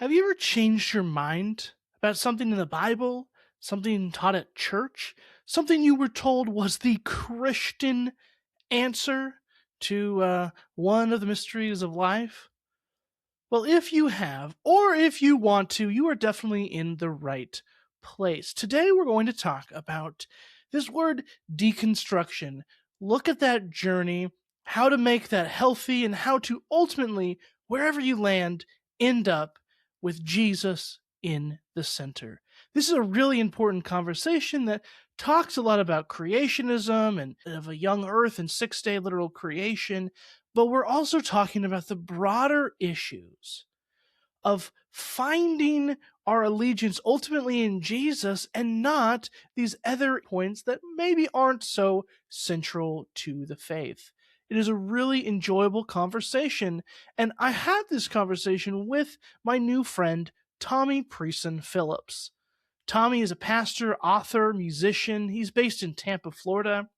Have you ever changed your mind about something in the Bible, something taught at church, something you were told was the Christian answer to one of the mysteries of life? Well, if you have, or if you want to, you are definitely in the right place. Today, we're going to talk about this word deconstruction. Look at that journey, how to make that healthy, and how to ultimately, wherever you land, end up with Jesus in the center. This is a really important conversation that talks a lot about creationism and of a young earth and 6-day literal creation, but we're also talking about the broader issues of finding our allegiance ultimately in Jesus and not these other points that maybe aren't so central to the faith. It is a really enjoyable conversation, and I had this conversation with my new friend, Tommy Preson Phillips. Tommy is a pastor, author, musician. He's based in Tampa, Florida.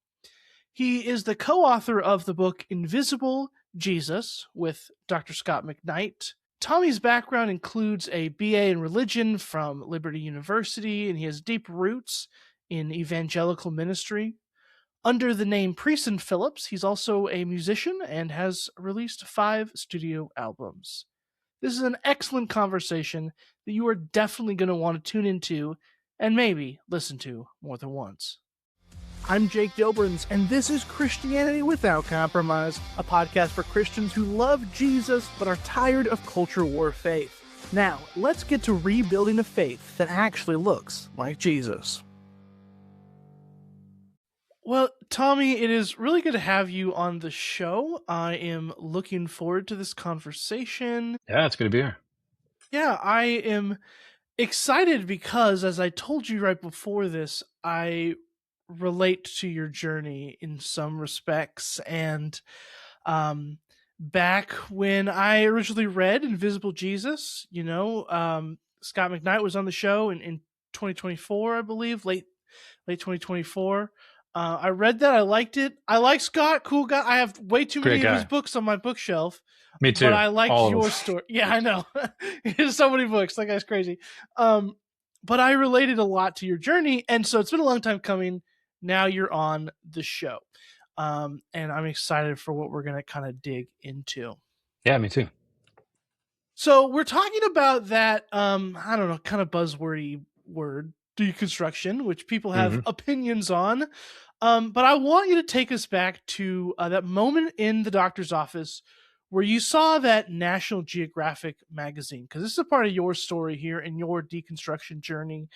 He is the co-author of the book Invisible Jesus with Dr. Scott McKnight. Tommy's background includes a BA in religion from Liberty University, and he has deep roots in evangelical ministry. Under the name Preson Phillips, he's also a musician and has released 5 studio albums. This is an excellent conversation that you are definitely going to want to tune into and maybe listen to more than once. I'm Jake Doberenz, and this is Christianity Without Compromise, a podcast for Christians who love Jesus but are tired of culture war faith. Now, let's get to rebuilding a faith that actually looks like Jesus. Well, Tommy, it is really good to have you on the show. I am looking forward to this conversation. Yeah, it's good to be here. Yeah, I am excited because, as I told you right before this, I relate to your journey in some respects. And back when I originally read Invisible Jesus, Scott McKnight was on the show in 2024, I believe, late 2024. I read that. I liked it. I like Scott. Cool guy. I have way too many of his books on my bookshelf. Me too. But I liked your story. Yeah, I know. There's so many books. That guy's crazy. But I related a lot to your journey. And so it's been a long time coming. Now you're on the show. And I'm excited for what we're going to kind of dig into. Yeah, me too. So we're talking about that, kind of buzzwordy word, deconstruction, which people have opinions on. But I want you to take us back to that moment in the doctor's office where you saw that National Geographic magazine, because this is a part of your story here in your deconstruction journey.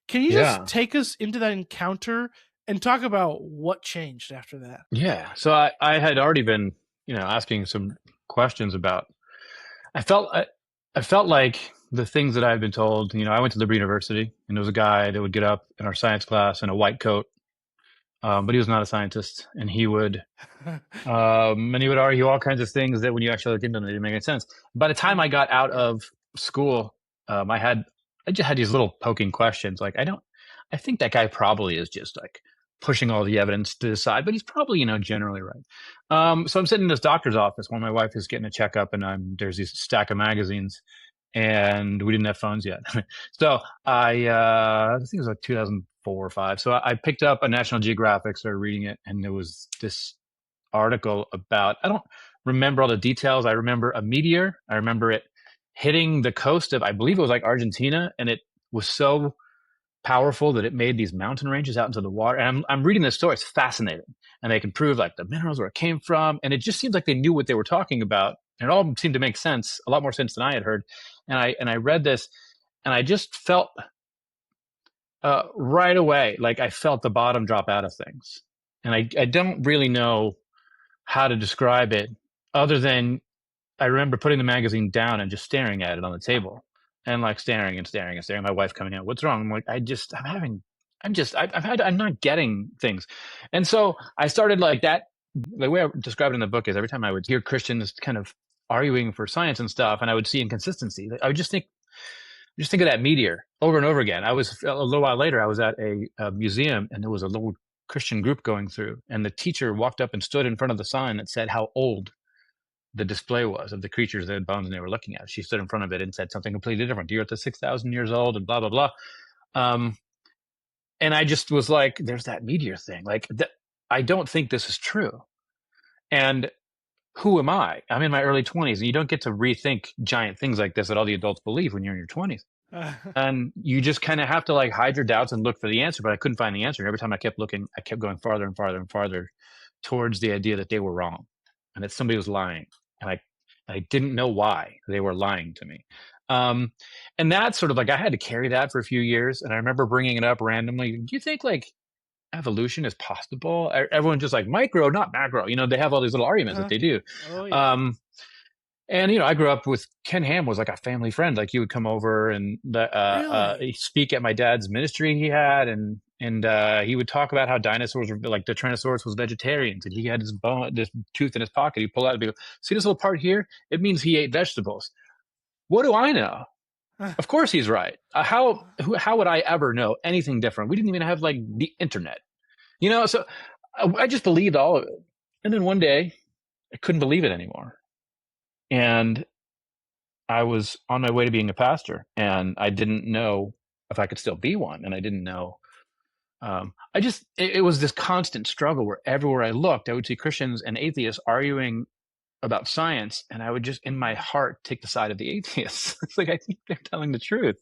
Can you just take us into that encounter and talk about what changed after that? Yeah. So I had already been, asking some questions about, I felt like the things that I had been told, I went to Liberty University, and there was a guy that would get up in our science class in a white coat, but he was not a scientist, and he would argue all kinds of things that when you actually looked into them, they didn't make any sense. By the time I got out of school, I just had these little poking questions. Like, I think that guy probably is just like pushing all the evidence to the side, but he's probably, generally right. So I'm sitting in this doctor's office when my wife is getting a checkup, and there's this stack of magazines, and we didn't have phones yet. So I think it was like 2004 or 5. So I picked up a National Geographic, started reading it, and there was this article about, I don't remember all the details. I remember a meteor. I remember it hitting the coast of, I believe it was like Argentina, and it was so powerful that it made these mountain ranges out into the water. And I'm reading this story. It's fascinating. And they can prove like the minerals where it came from. And it just seems like they knew what they were talking about. And it all seemed to make sense, a lot more sense than I had heard. And I read this, and I just felt right away, like I felt the bottom drop out of things. And I don't really know how to describe it other than I remember putting the magazine down and just staring at it on the table. And like staring and staring and staring. My wife coming out, what's wrong? I'm like, I'm not getting things. And so I started like that. The way I described it in the book is every time I would hear Christians kind of arguing for science and stuff, and I would see inconsistency, I would just think of that meteor over and over again. A little while later, I was at a museum, and there was a little Christian group going through, and the teacher walked up and stood in front of the sign that said how old the display was of the creatures that had bones and they were looking at. She stood in front of it and said something completely different. The earth is 6,000 years old and blah, blah, blah. And I just was like, there's that meteor thing. Like, I don't think this is true. And who am I? I'm in my early 20s, and you don't get to rethink giant things like this that all the adults believe when you're in your 20s. And you just kind of have to like hide your doubts and look for the answer. But I couldn't find the answer. And every time I kept looking, I kept going farther and farther and farther towards the idea that they were wrong and that somebody was lying. And I didn't know why they were lying to me. And that's sort of like, I had to carry that for a few years. And I remember bringing it up randomly. Do you think like evolution is possible? Everyone's just like micro, not macro. You know, they have all these little arguments that they do. Oh, yeah. And, you know, I grew up with Ken Ham was like a family friend. Like he would come over and speak at my dad's ministry he had. And he would talk about how dinosaurs were like the Tyrannosaurus was vegetarians and he had this tooth in his pocket. He'd pull out and be like, see this little part here? It means he ate vegetables. What do I know? Of course he's right. How would I ever know anything different? We didn't even have like the internet, you know? So I just believed all of it. And then one day I couldn't believe it anymore. And I was on my way to being a pastor and I didn't know if I could still be one. And I didn't know, it was this constant struggle where everywhere I looked, I would see Christians and atheists arguing about science, and I would just in my heart take the side of the atheists. It's like, I think they're telling the truth.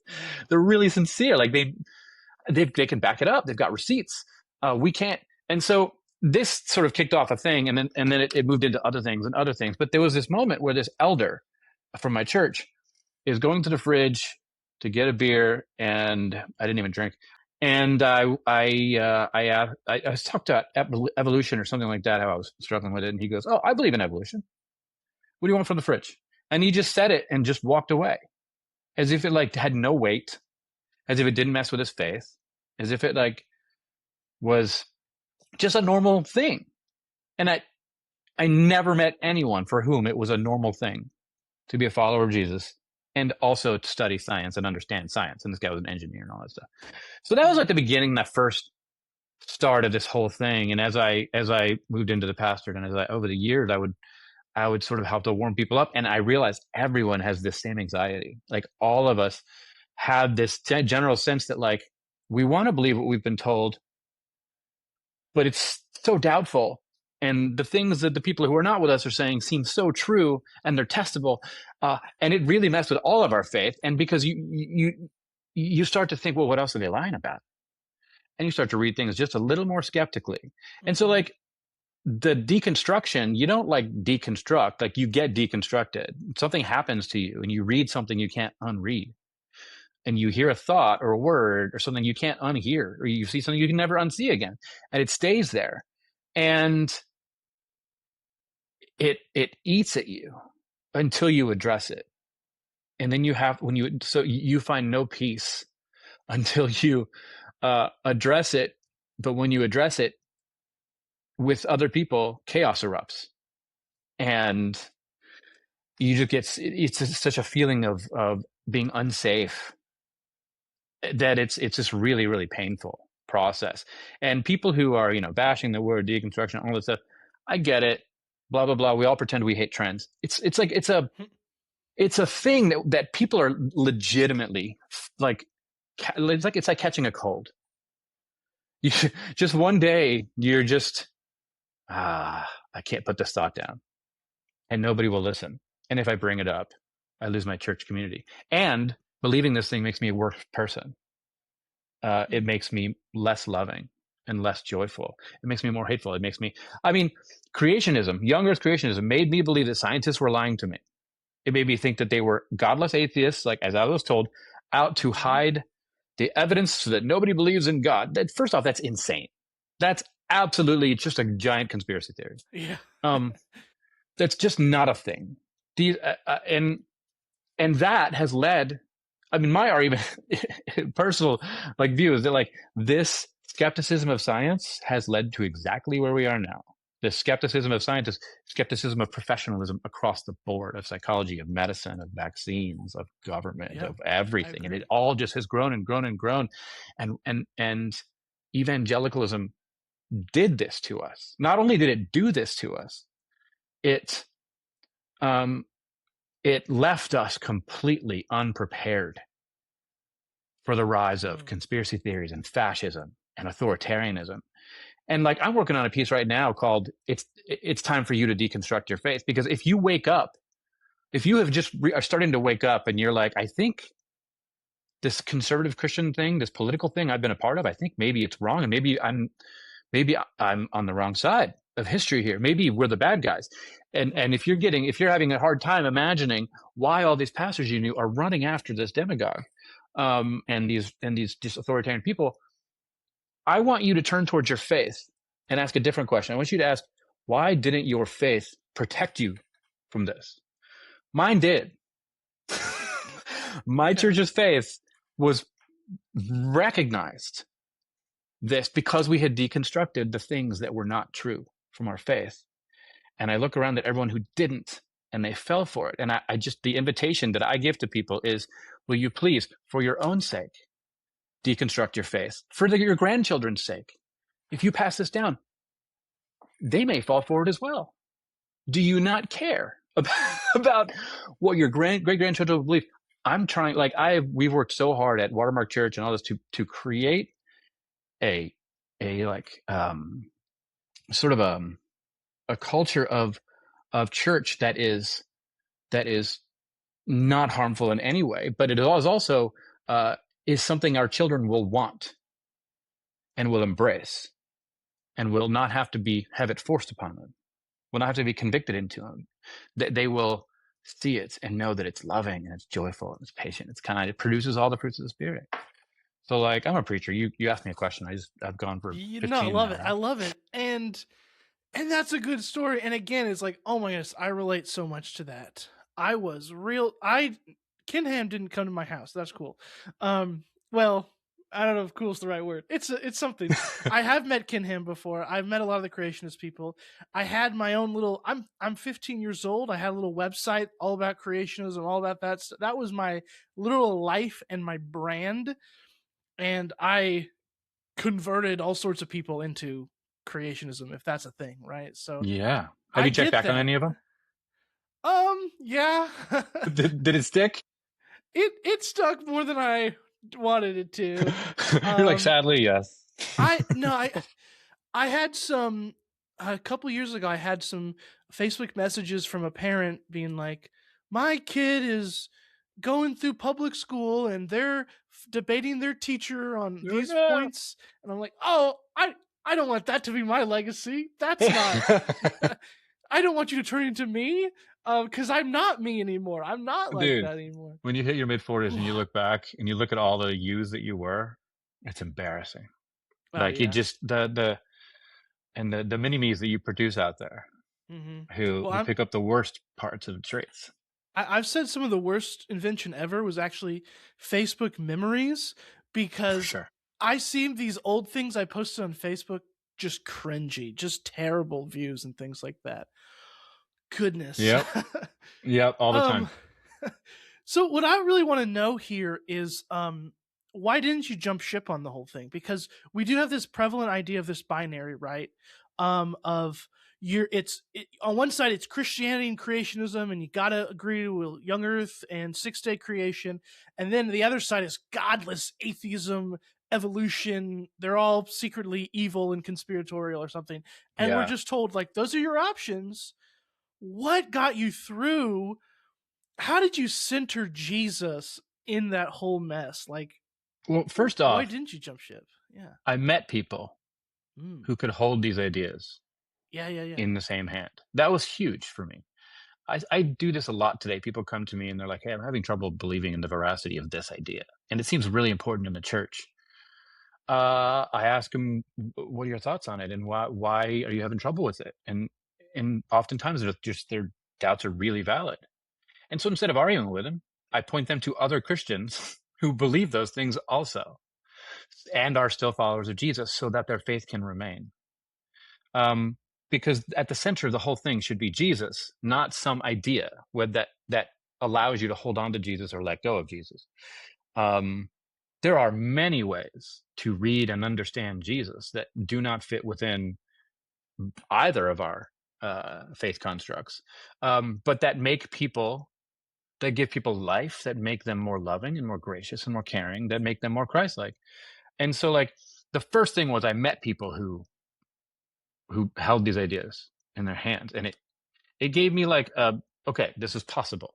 They're really sincere. Like they can back it up. They've got receipts. We can't. And so this sort of kicked off a thing, and then it moved into other things and other things. But there was this moment where this elder from my church is going to the fridge to get a beer, and I didn't even drink. And I talked about evolution or something like that, how I was struggling with it. And he goes, "Oh, I believe in evolution. What do you want from the fridge?" And he just said it and just walked away as if it like had no weight, as if it didn't mess with his faith, as if it like was just a normal thing. And I never met anyone for whom it was a normal thing to be a follower of Jesus and also to study science and understand science. And this guy was an engineer and all that stuff. So that was like the beginning, that first start of this whole thing. And as I moved into the pastorate and over the years, I would sort of help to warm people up. And I realized everyone has this same anxiety. Like all of us have this general sense that like, we want to believe what we've been told, but it's so doubtful. And the things that the people who are not with us are saying seem so true and they're testable. And it really messed with all of our faith. And because you start to think, well, what else are they lying about? And you start to read things just a little more skeptically. Mm-hmm. And so like, the deconstruction, you don't like deconstruct, like you get deconstructed. Something happens to you and you read something you can't unread. And you hear a thought or a word or something you can't unhear, or you see something you can never unsee again. And it stays there. And it eats at you until you address it. And then you find no peace until you address it. But when you address it, with other people, chaos erupts, and you just get, it's such a feeling of being unsafe that it's just really, really painful process. And people who are, you know, bashing the word deconstruction, all this stuff, I get it, blah, blah, blah. We all pretend we hate trends. It's like, it's a thing that people are legitimately like, it's like catching a cold. You just one day you're just, I can't put this thought down, and nobody will listen. And if I bring it up, I lose my church community. And believing this thing makes me a worse person. It makes me less loving and less joyful. It makes me more hateful. It makes me, creationism, young earth creationism made me believe that scientists were lying to me. It made me think that they were godless atheists, like as I was told, out to hide the evidence so that nobody believes in God. That, first off, that's insane. That's absolutely, it's just a giant conspiracy theory. Yeah. That's just not a thing. And that has led, my argument, personal like view is that like this skepticism of science has led to exactly where we are now. The skepticism of scientists, skepticism of professionalism across the board, of psychology, of medicine, of vaccines, of government, of everything. And it all just has grown and grown and grown. And evangelicalism did this to us. Not only did it do this to us, it it left us completely unprepared for the rise of Mm. conspiracy theories and fascism and authoritarianism. And like, I'm working on a piece right now called "It's Time for You to Deconstruct Your Faith." Because if you wake up, if you have just are starting to wake up and you're like, I think this conservative Christian thing, this political thing I've been a part of, I think maybe it's wrong, and maybe I'm on the wrong side of history here. Maybe we're the bad guys. And if you're having a hard time imagining why all these pastors you knew are running after this demagogue, and these just authoritarian people, I want you to turn towards your faith and ask a different question. I want you to ask, why didn't your faith protect you from this? Mine did. My church's faith was recognized this because we had deconstructed the things that were not true from our faith. And I look around at everyone who didn't, and they fell for it. And I just, the invitation that I give to people is, will you please, for your own sake, deconstruct your faith, for your grandchildren's sake? If you pass this down, they may fall for it as well. Do you not care about what your great grandchildren will believe? I'm trying, like, we've worked so hard at Watermark Church and all this to create a sort of a culture of church that is not harmful in any way, but it is also is something our children will want and will embrace, and will not have to have it forced upon them, will not have to be convicted into them. They will see it and know that it's loving and it's joyful and it's patient, it's kind, it produces all the fruits of the Spirit. So, like, I'm a preacher. You asked me a question. I've gone for 15 I love now, it. right? I love it. And that's a good story. And again, it's like, oh my goodness, I relate so much to that. Kinham didn't come to my house. That's cool. Well, I don't know if cool is the right word. It's something. I have met Kinham before. I've met a lot of the creationist people. I had my own little, I'm 15 years old. I had a little website all about creationism, all about that stuff. That was my literal life and my brand. And I converted all sorts of people into creationism, if that's a thing, right? So Yeah. Have I you checked get back on that. any of them? Yeah. Did it stick? It stuck more than I wanted it to. You're like, sadly, yes. I had some a couple years ago. I had some Facebook messages from a parent being like, "My kid is going through public school and they're debating their teacher on You're like, these points," and I'm like, "Oh, I don't want that to be my legacy. That's not. I don't want you to turn into me, because I'm not me anymore. I'm not like Dude, that anymore." when you hit your mid-40s and you look back and you look at all the yous that you were, it's embarrassing. Oh Like, you yeah. just the mini-me's that you produce out there, Mm-hmm. who Well, pick up the worst parts of the traits. I've said some of the worst invention ever was actually Facebook memories, For because sure. I see these old things I posted on Facebook, just cringy, just terrible views and things like that. Goodness. Yep. Yep. All the time. um so what I really want to know here is, why didn't you jump ship on the whole thing? Because we do have this prevalent idea of this binary, right? Of on one side it's Christianity and creationism, and you gotta agree with young Earth and 6-day creation, and then the other side is godless atheism, evolution. They're all secretly evil and conspiratorial or something, and we're Yeah. just told, like, those are your options. What got you through? How did you center Jesus in that whole mess? Like, Well, first why off, didn't you jump ship? Yeah. I met people Mm. who could hold these ideas Yeah. in the same hand. That was huge for me. I do this a lot today. People come to me and they're like, "Hey, I'm having trouble believing in the veracity of this idea, and it seems really important in the church." I ask them, "What are your thoughts on it, and why are you having trouble with it?" And oftentimes their doubts are really valid. And so instead of arguing with them, I point them to other Christians who believe those things also, and are still followers of Jesus, so that their faith can remain. Because at the center of the whole thing should be Jesus, not some idea that allows you to hold on to Jesus or let go of Jesus. There are many ways to read and understand Jesus that do not fit within either of our faith constructs, but that give people life, that make them more loving and more gracious and more caring, that make them more Christ-like. And so, like, the first thing was I met people who held these ideas in their hands, and it gave me like, okay, this is possible,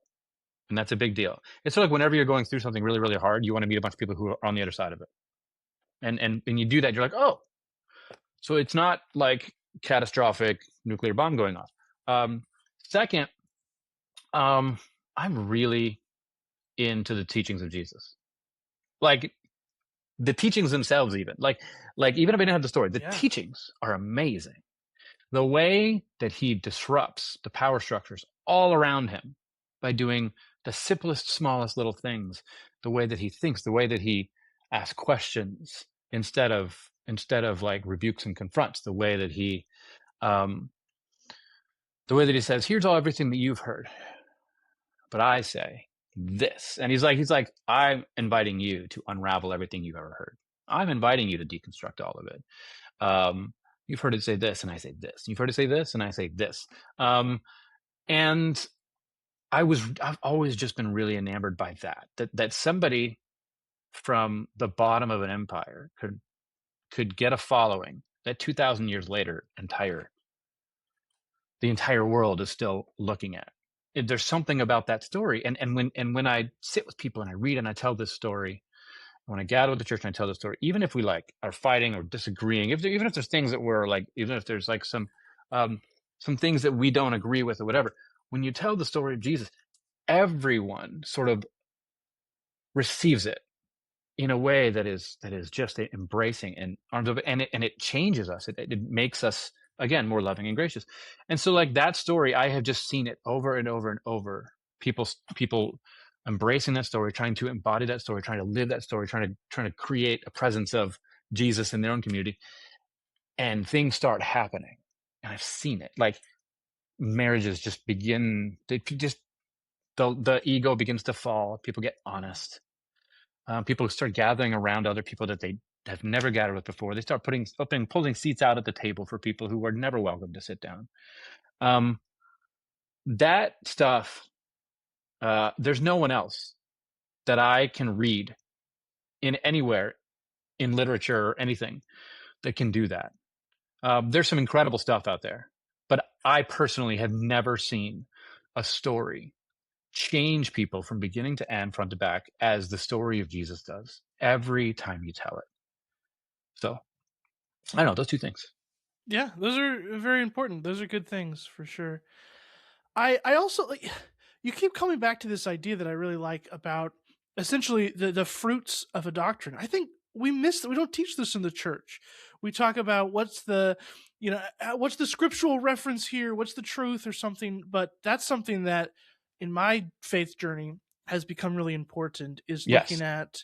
and that's a big deal. It's sort of like whenever you're going through something really, really hard, you want to meet a bunch of people who are on the other side of it, and you do that, you're like, oh, so it's not like catastrophic nuclear bomb going off. Second, I'm really into the teachings of Jesus, like the teachings themselves, even like even if I didn't have the story, the teachings are amazing. The way that he disrupts the power structures all around him by doing the simplest, smallest little things, the way that he thinks, the way that he asks questions instead of like rebukes and confronts, the way that he says, here's everything that you've heard, but I say this. And he's like, I'm inviting you to unravel everything you've ever heard. I'm inviting you to deconstruct all of it. You've heard it say this, and I say this. You've heard it say this, and I say this. And I've always just been really enamored by that somebody from the bottom of an empire could get a following that 2,000 years later, the entire world is still looking at. There's something about that story. And when I sit with people and I read and I tell this story, when I gather with the church and I tell the story, even if we like are fighting or disagreeing, even if there's things that we're like, even if there's like some things that we don't agree with or whatever, when you tell the story of Jesus, everyone sort of receives it in a way that is just embracing and arms of it, and it changes us. It makes us, again, more loving and gracious. And so, like, that story, I have just seen it over and over and over. People embracing that story, trying to embody that story, trying to live that story, trying to create a presence of Jesus in their own community, and things start happening. And I've seen it. Like, marriages just begin. The ego begins to fall. People get honest. People start gathering around other people that they have never gathered with before. They start pulling seats out at the table for people who were never welcome to sit down. That stuff, there's no one else that I can read in anywhere in literature or anything that can do that. There's some incredible stuff out there, but I personally have never seen a story change people from beginning to end, front to back, as the story of Jesus does every time you tell it. So I don't know, those two things. Yeah, those are very important. Those are good things for sure. I also, like, you keep coming back to this idea that I really like about essentially the fruits of a doctrine. I think we don't teach this in the church. We talk about what's the scriptural reference here, what's the truth or something, but that's something that in my faith journey has become really important, is looking at,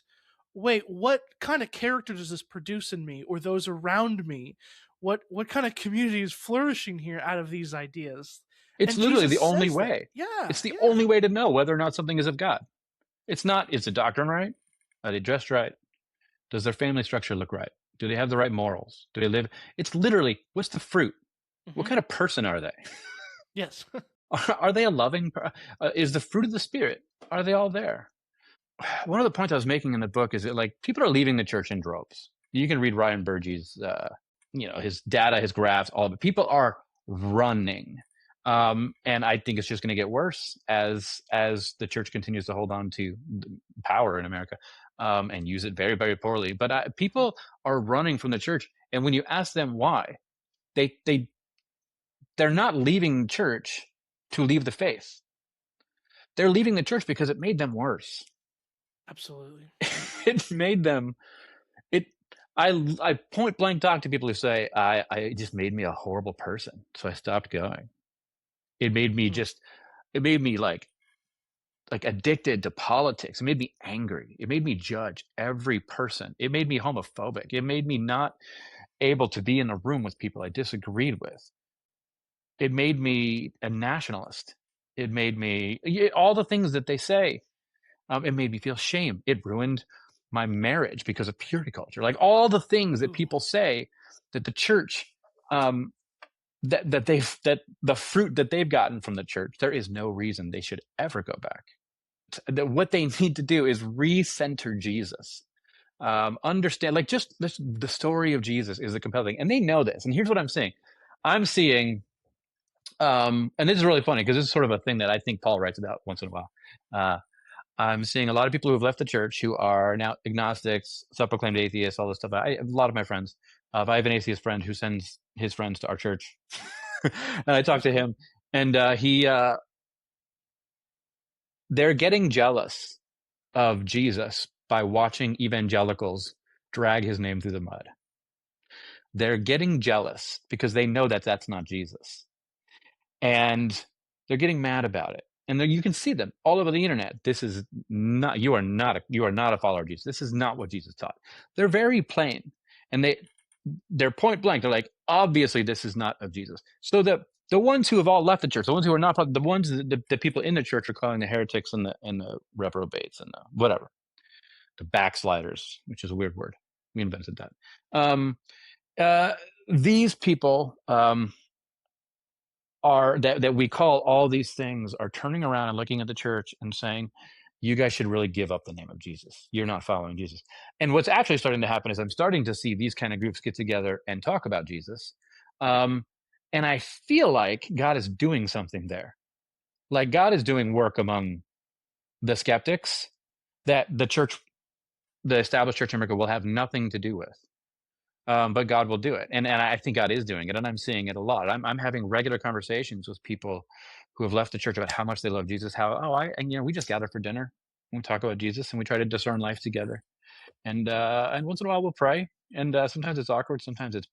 wait, what kind of character does this produce in me or those around me? What kind of community is flourishing here out of these ideas? It's literally the only way. Yeah. It's the only way to know whether or not something is of God. It's not, is the doctrine right? Are they dressed right? Does their family structure look right? Do they have the right morals? Do they live? It's literally, what's the fruit? Mm-hmm. What kind of person are they? Yes. Are they a loving? Is the fruit of the Spirit? Are they all there? One of the points I was making in the book is that, like, people are leaving the church in droves. You can read Ryan Burgie's, his data, his graphs, all of it. People are running. And I think it's just going to get worse as the church continues to hold on to power in America, and use it very, very poorly. But people are running from the church. And when you ask them why, they're not leaving church to leave the faith. They're leaving the church because it made them worse. Absolutely. It made them, I point blank talk to people who say, it just made me a horrible person, so I stopped going. It made me like addicted to politics. It made me angry. It made me judge every person. It made me homophobic. It made me not able to be in a room with people I disagreed with. It made me a nationalist. It made me all the things that they say. It made me feel shame. It ruined my marriage because of purity culture. Like all the things that people say that the church that the fruit that they've gotten from the church, there is no reason they should ever go back. What they need to do is recenter Jesus. Understand, like, just the story of Jesus is a compelling, and they know this. And here's what I'm seeing. I'm seeing, and this is really funny because this is sort of a thing that I think Paul writes about once in a while. Uh, I'm seeing a lot of people who have left the church who are now agnostics, self-proclaimed atheists, all this stuff. A lot of my friends. I have an atheist friend who sends his friends to our church, and I talk That's to cool. him, and they're getting jealous of Jesus by watching evangelicals drag his name through the mud. They're getting jealous because they know that that's not Jesus. And they're getting mad about it. And you can see them all over the internet. This is not, you are not a follower of Jesus. This is not what Jesus taught. They're very plain. And they're point blank. They're like, obviously this is not of Jesus. So the ones who have all left the church, the ones who are not, the ones that the people in the church are calling the heretics and the reprobates and the whatever, the backsliders, which is a weird word. We invented that. Uh, these people are that we call all these things are turning around and looking at the church and saying, you guys should really give up the name of Jesus. You're not following Jesus. And what's actually starting to happen is I'm starting to see these kind of groups get together and talk about Jesus. And I feel like God is doing something there. Like God is doing work among the skeptics that the church, the established church in America, will have nothing to do with. But God will do it, and I think God is doing it, and I'm seeing it a lot. I'm having regular conversations with people who have left the church about how much they love Jesus. How we just gather for dinner and we talk about Jesus and we try to discern life together. And once in a while we'll pray, and sometimes it's awkward, sometimes it's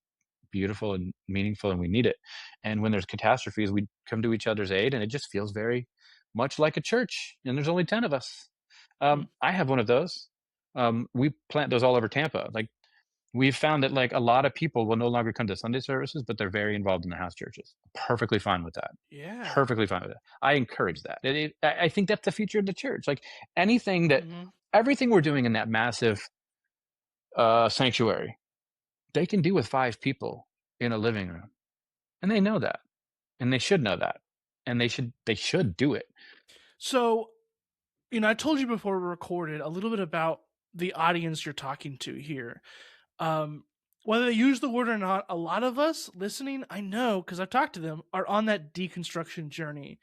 beautiful and meaningful, and we need it. And when there's catastrophes, we come to each other's aid, and it just feels very much like a church. And there's only 10 of us. Hmm. I have one of those. We plant those all over Tampa, like. We've found that like a lot of people will no longer come to Sunday services, but they're very involved in the house churches. Perfectly fine with that. Yeah. Perfectly fine with it. I encourage that. I think that's the future of the church. Like anything that, Hmm. everything we're doing in that massive sanctuary, they can do with 5 people in a living room, and they know that, and they should know that, and they should do it. So, I told you before we recorded a little bit about the audience you're talking to here. Um, Whether they use the word or not, a lot of us listening, I know because I've talked to them, are on that deconstruction journey.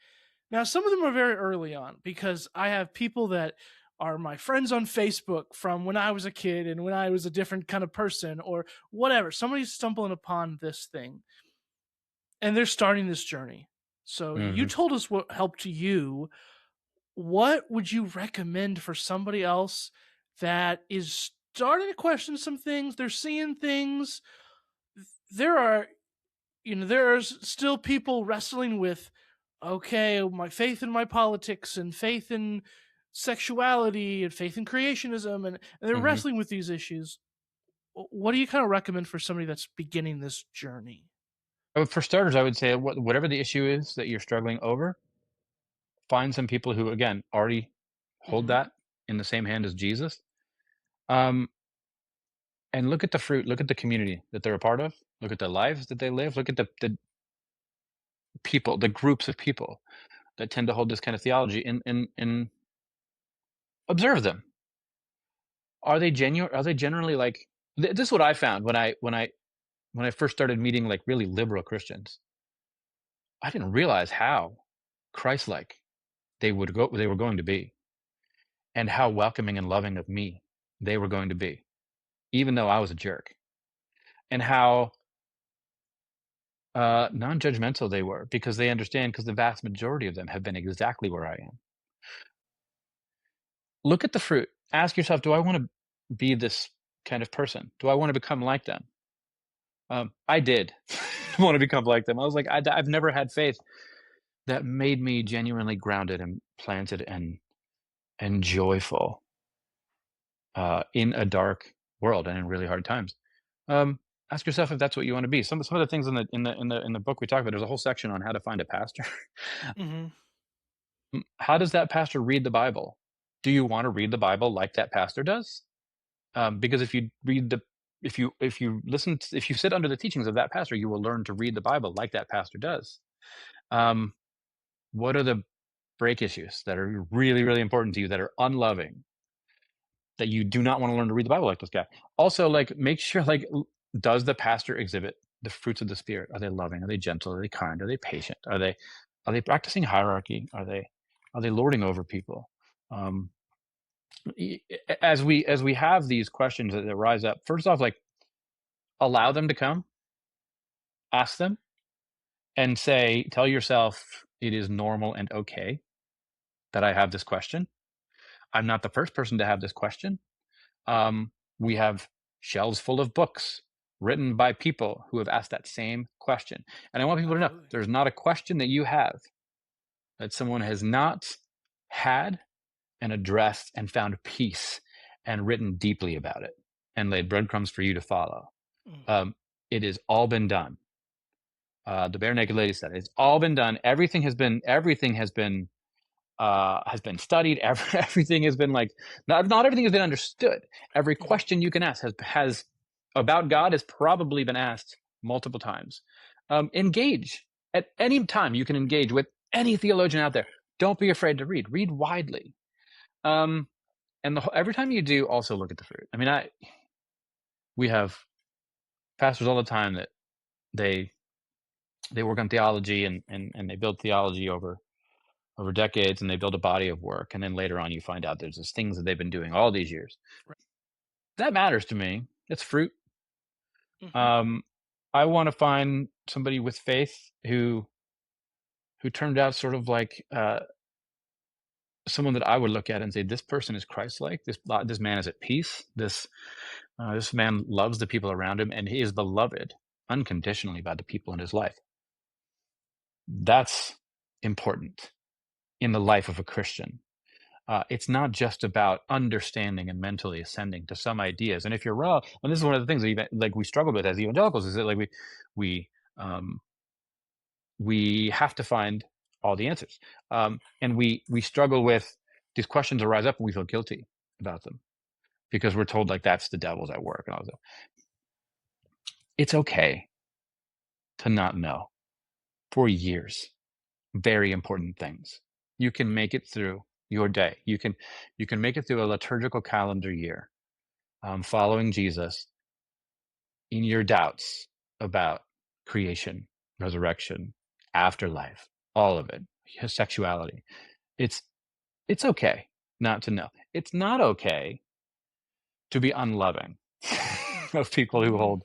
Now, some of them are very early on because I have people that are my friends on Facebook from when I was a kid and when I was a different kind of person or whatever. Somebody's stumbling upon this thing and they're starting this journey. So you Mm-hmm. told us what helped you. What would you recommend for somebody else that is starting to question some things? They're seeing things. There are, there's still people wrestling with, okay, my faith in my politics and faith in sexuality and faith in creationism, and they're Mm-hmm. wrestling with these issues. What do you kind of recommend for somebody that's beginning this journey? For starters, I would say whatever the issue is that you're struggling over, find some people who, again, already hold Hmm. that in the same hand as Jesus. Um, and look at the fruit, look at the community that they're a part of, look at the lives that they live, look at the people, the groups of people that tend to hold this kind of theology, and observe them. Are they genuine? Are they generally like this is what I found when I first started meeting like really liberal Christians. I didn't realize how Christ-like they were going to be, and how welcoming and loving of me they were going to be, even though I was a jerk, and how non-judgmental they were, because they understand, because the vast majority of them have been exactly where I am. Look at the fruit. Ask yourself, do I want to be this kind of person? Do I want to become like them? I did want to become like them. I was like, I've never had faith that made me genuinely grounded and planted and joyful in a dark world and in really hard times. Ask yourself if that's what you want to be. Some of the things in the book we talk about. There's a whole section on how to find a pastor. Hmm. How does that pastor read the Bible? Do you want to read the Bible like that pastor does? Because if you read if you if you sit under the teachings of that pastor, you will learn to read the Bible like that pastor does. What are the break issues that are really, really important to you, that are unloving, that you do not want to learn to read the Bible like this guy? Also, like, make sure, like, does the pastor exhibit the fruits of the Spirit? Are they loving? Are they gentle? Are they kind? Are they patient? Are they practicing hierarchy? Are they lording over people? As we have these questions that rise up, first off, like, allow them to come, ask them, and tell yourself it is normal and okay that I have this question. I'm not the first person to have this question. We have shelves full of books written by people who have asked that same question. And I want people to know there's not a question that you have that someone has not had and addressed and found peace and written deeply about it and laid breadcrumbs for you to follow. It has all been done. The Bare Naked Lady said it's all been done. Everything has been studied. Everything has been, like, not everything has been understood. Every question you can ask has about God has probably been asked multiple times. Engage at any time. You can engage with any theologian out there. Don't be afraid to read. Read widely. And every time you do, also look at the fruit. I mean, we have pastors all the time that they work on theology and they build theology over decades, and they build a body of work, and then later on you find out there's these things that they've been doing all these years. Right. That matters to me. It's fruit. I want to find somebody with faith who turned out sort of like someone that I would look at and say, this person is Christ-like. This man is at peace. This man loves the people around him, and he is beloved unconditionally by the people in his life. That's important in the life of a Christian. It's not just about understanding and mentally ascending to some ideas. And if you're wrong, and this is one of the things that we struggle with as evangelicals, is that, like, we have to find all the answers, and we struggle with these questions arise up, and we feel guilty about them because we're told, like, that's the devil's at work and all that. It's okay to not know for years very important things. You can make it through your day. You can make it through a liturgical calendar year, following Jesus in your doubts about creation, resurrection, afterlife, all of it, his sexuality. It's okay not to know. It's not okay to be unloving of people who hold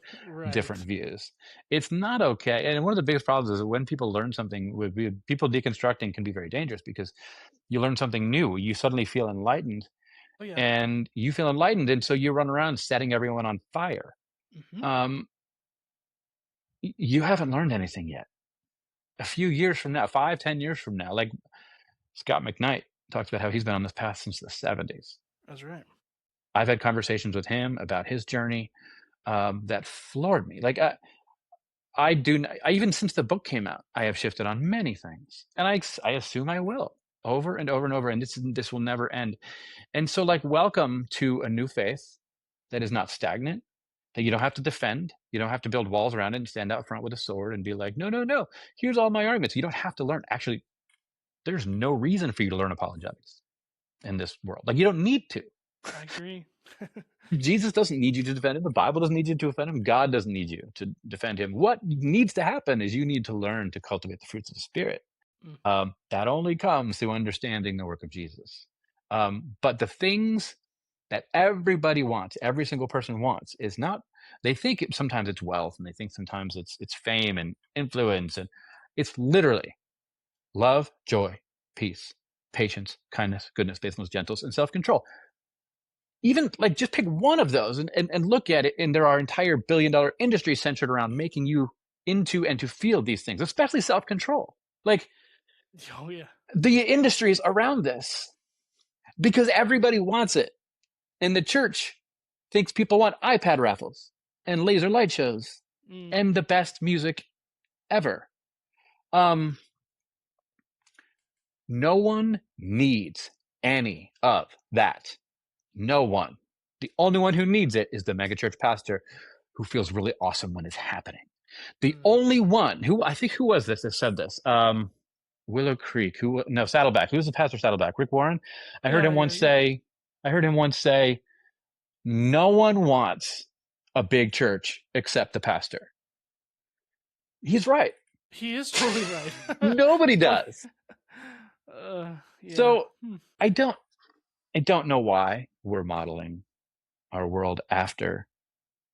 different views. It's not okay. And one of the biggest problems is that when people learn something, with people deconstructing can be very dangerous, because you learn something new. You suddenly feel enlightened. And you feel enlightened, and so you run around setting everyone on fire. You haven't learned anything yet. A few years from now, 5-10 years from now, like Scott McKnight talks about how he's been on this path since the 70s. That's right. I've had conversations with him about his journey that floored me. Like, I even since the book came out, I have shifted on many things, and I assume I will, over and over and over, and this will never end. And so, like, welcome to a new faith that is not stagnant, that you don't have to defend. You don't have to build walls around it and stand out front with a sword and be like, no, here's all my arguments. You don't have to learn. Actually, there's no reason for you to learn apologetics in this world. Like, you don't need to. I agree. Jesus doesn't need you to defend him. The Bible doesn't need you to defend him. God doesn't need you to defend him. What needs to happen is you need to learn to cultivate the fruits of the Spirit. That only comes through understanding the work of Jesus. But the things that everybody wants, every single person wants, is not, they think sometimes it's wealth, and they think sometimes it's fame and influence, and it's literally love, joy, peace, patience, kindness, goodness, faithfulness, gentleness, and self-control. Even, like, just pick one of those and look at it, and there are entire billion-dollar industries centered around making you into and to feel these things, especially self-control. Like, the industries around this, because everybody wants it. And the church thinks people want iPad raffles and laser light shows and the best music ever. No one needs any of that. No one. The only one who needs it is the megachurch pastor who feels really awesome when it's happening. The only one who, I think, who was this that said this? Willow Creek. Saddleback. Who was the pastor of Saddleback? Rick Warren. I heard Yeah, him yeah, once yeah. say. I heard him once say, "No one wants a big church except the pastor." He's right. He is totally right. Nobody Boy. does. Yeah. So I don't know why we're modeling our world after,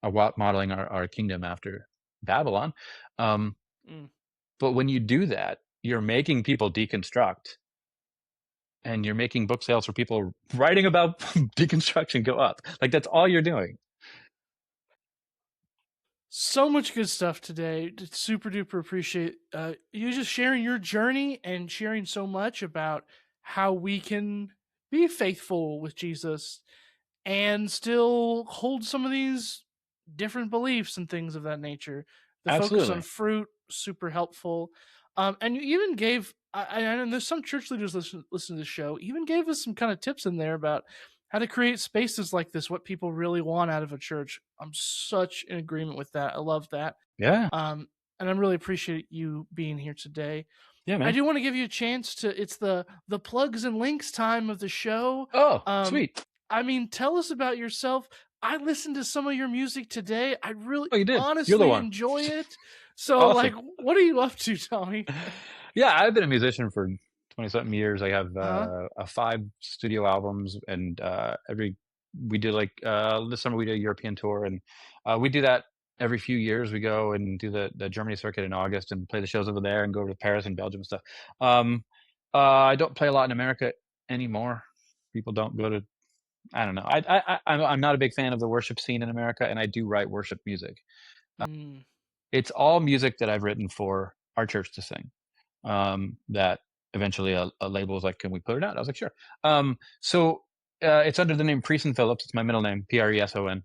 modeling our kingdom after Babylon. Mm. But when you do that, you're making people deconstruct, and you're making book sales for people writing about deconstruction go up. Like, that's all you're doing. So much good stuff today. Super duper appreciate you just sharing your journey and sharing so much about how we can be faithful with Jesus and still hold some of these different beliefs and things of that nature. The focus on Absolutely. fruit, super helpful. And you even gave, and there's some church leaders listen to the show, even gave us some kind of tips in there about how to create spaces like this, what people really want out of a church. I'm such in agreement with that. I love that. Yeah. And I really appreciate you being here today. Yeah, I man. do want to give you a chance to. It's the plugs and links time of the show. Oh, Um, sweet. I mean, tell us about yourself. I listened to some of your music today. I really Oh, you did. You're the honestly one. enjoy it. So, like, Awesome. what are you up to, Tommy? Yeah, I've been a musician for 20 something years. I have Huh? 5 studio albums, and we do, like, this summer we did a European tour, and we do that every few years. We go and do the Germany circuit in August and play the shows over there, and go over to Paris and Belgium and stuff. Um, I don't play a lot in America anymore. People don't go to. I don't know. I'm not a big fan of the worship scene in America, and I do write worship music. Mm. It's all music that I've written for our church to sing. That eventually a label was like, "Can we put it out?" I was like, "Sure." So it's under the name Preson Phillips. It's my middle name, Preson.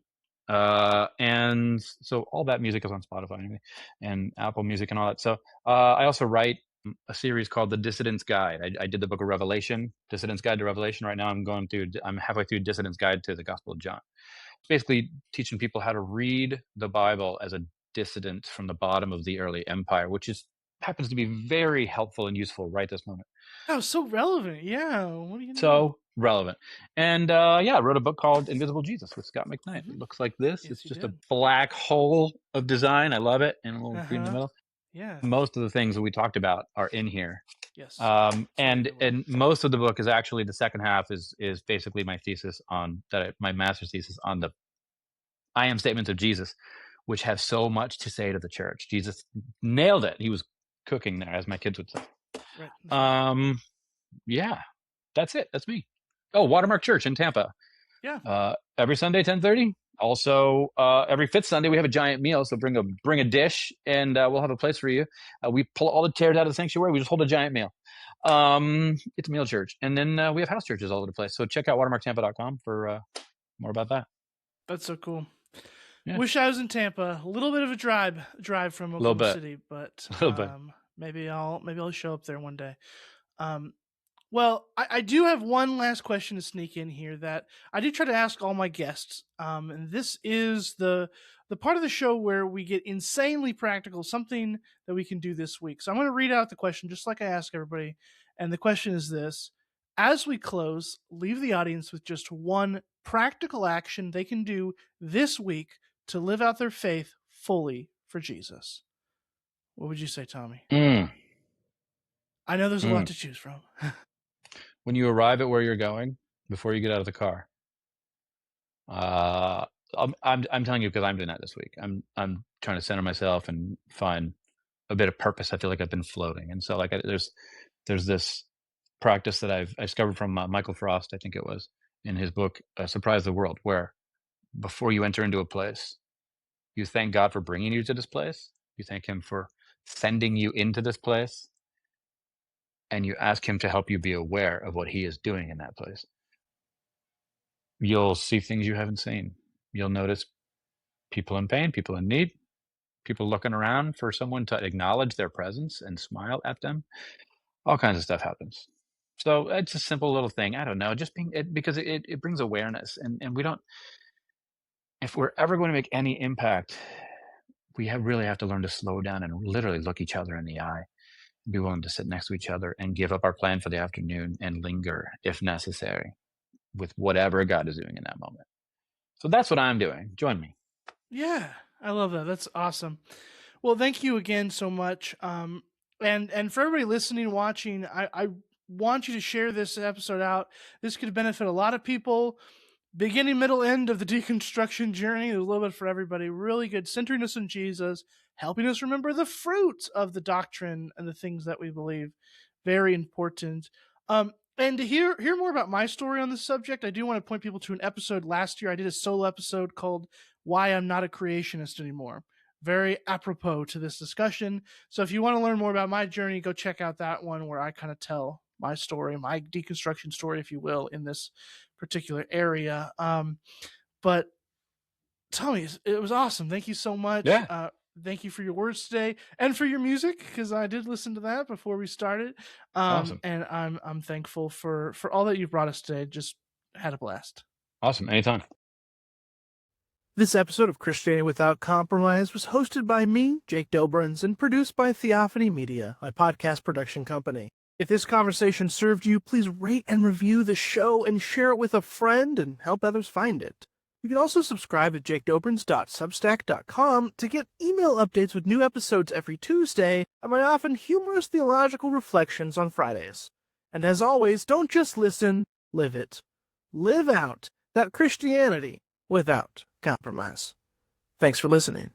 And so all that music is on Spotify anyway, and Apple Music and all that. So I also write a series called The Dissident's Guide. I did the book of Revelation, Dissident's Guide to Revelation. Right now I'm halfway through Dissident's Guide to the Gospel of John. It's basically teaching people how to read the Bible as a dissident from the bottom of the early empire, which happens to be very helpful and useful right this moment. That was so relevant. Yeah. What do you know? So relevant. And I wrote a book called Invisible Jesus with Scott McKnight. It looks like this. Yes, It's you just a did. black hole of design. I love it. And a little Uh green in the huh. middle. Yeah. Most of the things that we talked about are in here. Yes. Um, It's a very and good one. and most of the book is actually, the second half is basically my thesis my master's thesis on the I am statements of Jesus, which have so much to say to the church. Jesus nailed it. He was cooking there, as my kids would say. Right. That's right. Um, yeah, that's it. That's me. Oh, Watermark Church in Tampa. Yeah. Every Sunday, 10:30. Also, every fifth Sunday we have a giant meal. So bring a dish, and we'll have a place for you. We pull all the chairs out of the sanctuary. We just hold a giant meal. It's a meal church, and then we have house churches all over the place. So check out watermarktampa.com for more about that. That's so cool. Yeah, Wish I was in Tampa. A little bit of a drive from a little Oklahoma bit, City, but a little bit. maybe I'll show up there one day. Um, well, I do have one last question to sneak in here that I do try to ask all my guests. And this is the part of the show where we get insanely practical, something that we can do this week. So I'm going to read out the question just like I ask everybody. And the question is this: as we close, leave the audience with just one practical action they can do this week to live out their faith fully for Jesus. What would you say, Tommy? Mm, I know there's a lot mm. to choose from. When you arrive at where you're going, before you get out of the car, uh, I'm telling you, because I'm doing that this week. I'm trying to center myself and find a bit of purpose. I feel like I've been floating, and so, like, there's this practice that I discovered from Michael Frost, I think it was, in his book Surprise the World, where before you enter into a place, you thank God for bringing you to this place. You thank Him for sending you into this place, and you ask Him to help you be aware of what He is doing in that place. You'll see things you haven't seen. You'll notice people in pain, people in need, people looking around for someone to acknowledge their presence and smile at them. All kinds of stuff happens. So it's a simple little thing. I don't know, just because it brings awareness, and we don't. if we're ever going to make any impact, we really have to learn to slow down and literally look each other in the eye, be willing to sit next to each other and give up our plan for the afternoon and linger if necessary with whatever God is doing in that moment. So that's what I'm doing. Join me. Yeah, I love that. That's awesome. Well, thank you again so much. And for everybody listening, watching, I want you to share this episode out. This could benefit a lot of people. Beginning, middle, end of the deconstruction journey. There's a little bit for everybody. Really good. Centering us in Jesus, helping us remember the fruit of the doctrine and the things that we believe. Very important. And to hear more about my story on this subject, I do want to point people to an episode last year. I did a solo episode called Why I'm Not a Creationist Anymore. Very apropos to this discussion. So if you want to learn more about my journey, go check out that one where I kind of tell my story, my deconstruction story, if you will, in this particular area. But Tommy, it was awesome. Thank you so much. Yeah. Thank you for your words today and for your music, because I did listen to that before we started. Awesome. And I'm thankful for all that you've brought us today. Just had a blast. Awesome. Anytime. This episode of Christianity Without Compromise was hosted by me, Jake Doberenz, and produced by Theophany Media, my podcast production company. If this conversation served you, please rate and review the show and share it with a friend and help others find it. You can also subscribe at jakedoberenz.substack.com to get email updates with new episodes every Tuesday and my often humorous theological reflections on Fridays. And as always, don't just listen, live it. Live out that Christianity without compromise. Thanks for listening.